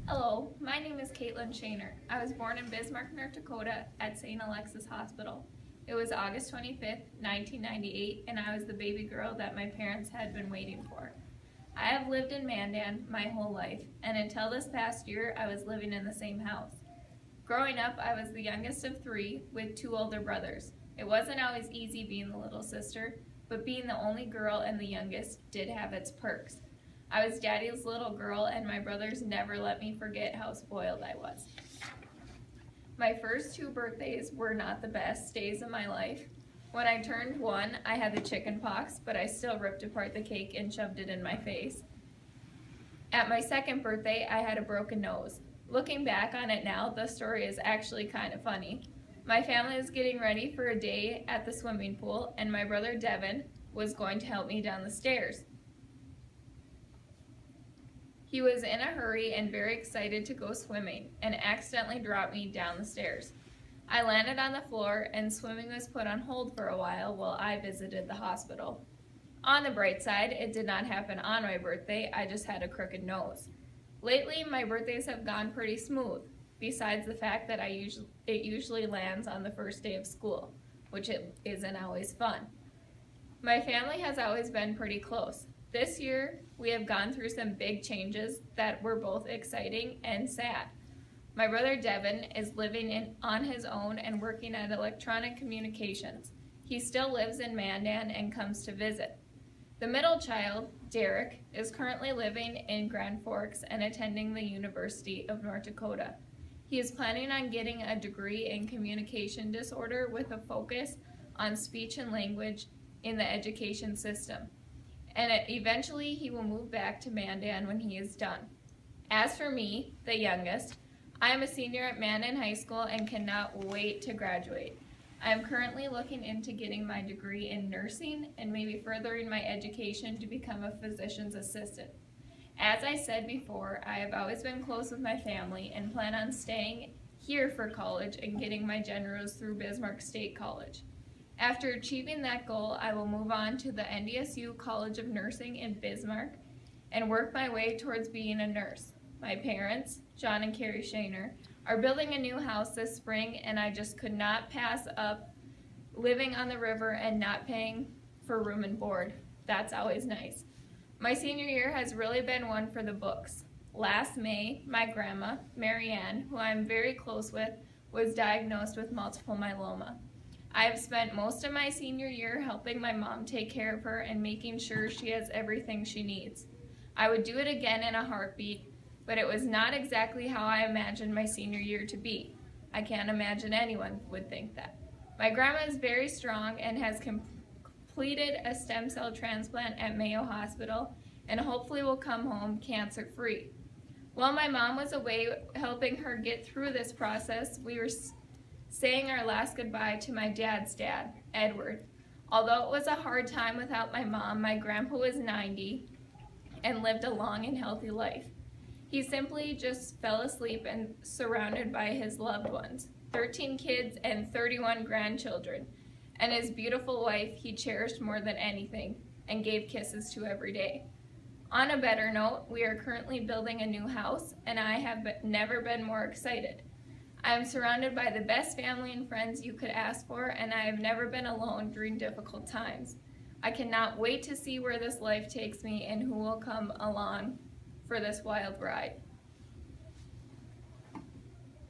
Hello, my name is Caitlin Shaner. I was born in Bismarck, North Dakota at St. Alexis Hospital. It was August 25th, 1998, and I was the baby girl that my parents had been waiting for. I have lived in Mandan my whole life, and until this past year, I was living in the same house. Growing up, I was the youngest of three with two older brothers. It wasn't always easy being the little sister, but being the only girl and the youngest did have its perks. I was daddy's little girl, and my brothers never let me forget how spoiled I was. My first two birthdays were not the best days of my life. When I turned one, I had the chicken pox, but I still ripped apart the cake and shoved it in my face. At my second birthday, I had a broken nose. Looking back on it now, the story is actually kind of funny. My family was getting ready for a day at the swimming pool, and my brother Devin was going to help me down the stairs. He was in a hurry and very excited to go swimming and accidentally dropped me down the stairs. I landed on the floor and swimming was put on hold for a while I visited the hospital. On the bright side, it did not happen on my birthday, I just had a crooked nose. Lately, my birthdays have gone pretty smooth, besides the fact that it usually lands on the first day of school, which it isn't always fun. My family has always been pretty close. This year, we have gone through some big changes that were both exciting and sad. My brother Devin is living on his own and working at Electronic Communications. He still lives in Mandan and comes to visit. The middle child, Derek, is currently living in Grand Forks and attending the University of North Dakota. He is planning on getting a degree in communication disorder with a focus on speech and language in the education system. And eventually he will move back to Mandan when he is done. As for me, the youngest, I am a senior at Mandan High School and cannot wait to graduate. I am currently looking into getting my degree in nursing and maybe furthering my education to become a physician's assistant. As I said before, I have always been close with my family and plan on staying here for college and getting my generals through Bismarck State College. After achieving that goal, I will move on to the NDSU College of Nursing in Bismarck and work my way towards being a nurse. My parents, John and Carrie Shaner, are building a new house this spring, and I just could not pass up living on the river and not paying for room and board. That's always nice. My senior year has really been one for the books. Last May, my grandma, Mary Ann, who I'm very close with, was diagnosed with multiple myeloma. I have spent most of my senior year helping my mom take care of her and making sure she has everything she needs. I would do it again in a heartbeat, but it was not exactly how I imagined my senior year to be. I can't imagine anyone would think that. My grandma is very strong and has completed a stem cell transplant at Mayo Hospital and hopefully will come home cancer-free. While my mom was away helping her get through this process, we were saying our last goodbye to my dad's dad, Edward. Although it was a hard time without my mom, my grandpa was 90 and lived a long and healthy life. He simply just fell asleep and surrounded by his loved ones, 13 kids and 31 grandchildren, and his beautiful wife he cherished more than anything and gave kisses to every day. On a better note, we are currently building a new house, and I have never been more excited. I am surrounded by the best family and friends you could ask for, and I have never been alone during difficult times. I cannot wait to see where this life takes me and who will come along for this wild ride.